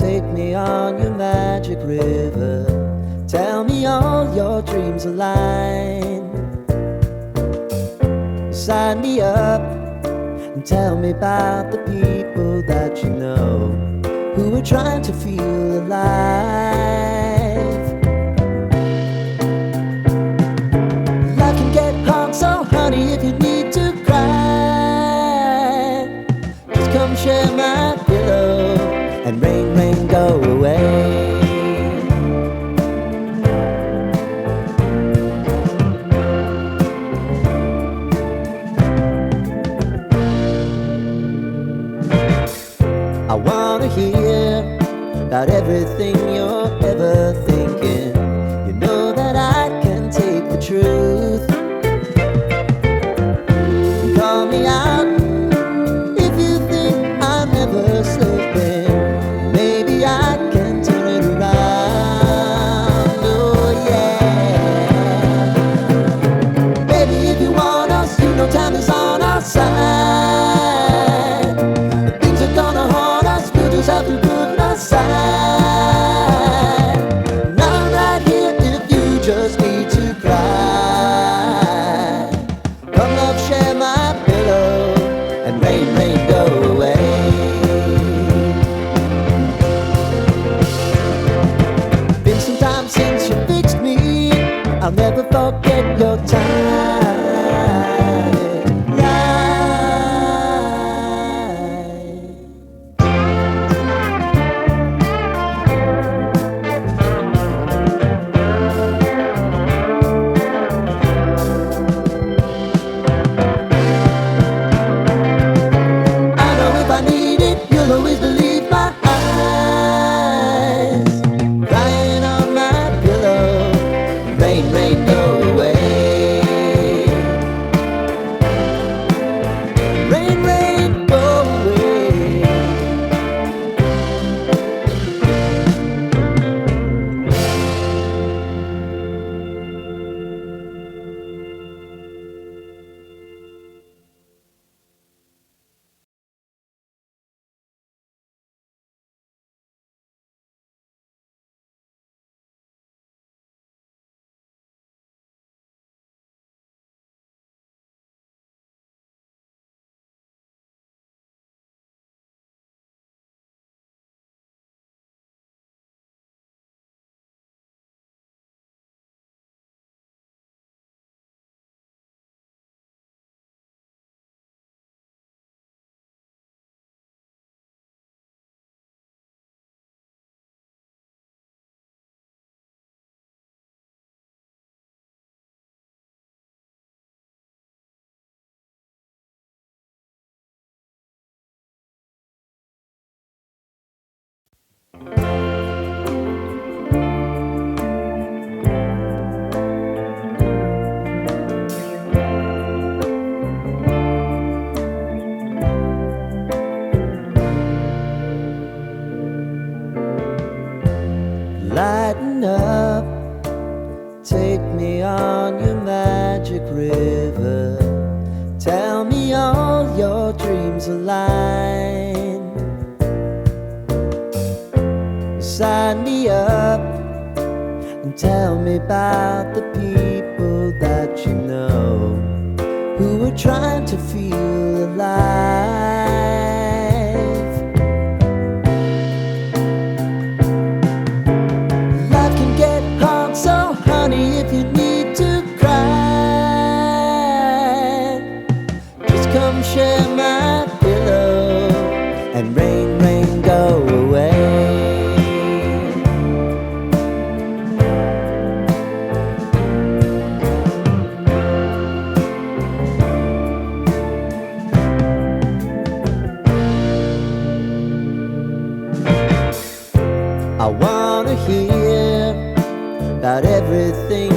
Take me on your magic river. Tell me all your dreams align. Sign me up and tell me about the people that you know who are trying to feel alive. Life can get hard, so honey, if you need to cry, just come share my pillow and rain, rain, go away. I wanna hear about everything you're ever thinking. You know that I can take the truth. Call me out if you think I'm never slipping. Maybe I can turn it around. Oh yeah. Baby, if you want us, you know time is on our side. Things are gonna haunt us, we'll just have to put aside. And I'm right here if you just need to cry. Come love, share my pillow and rain, rain, go away. Been some time since you fixed me. I'll never forget your time. Always believe my eyes, crying on my pillow, rain, rain, go away. Rain, rain, go away. Lighten up, take me on your magic river. Tell me all your dreams align. Sign me up and tell me about the people that you know who are trying to feel alive. Life can get hard, so honey, if you need to cry, just come share my pillow and rain, rain, go away. I wanna hear about everything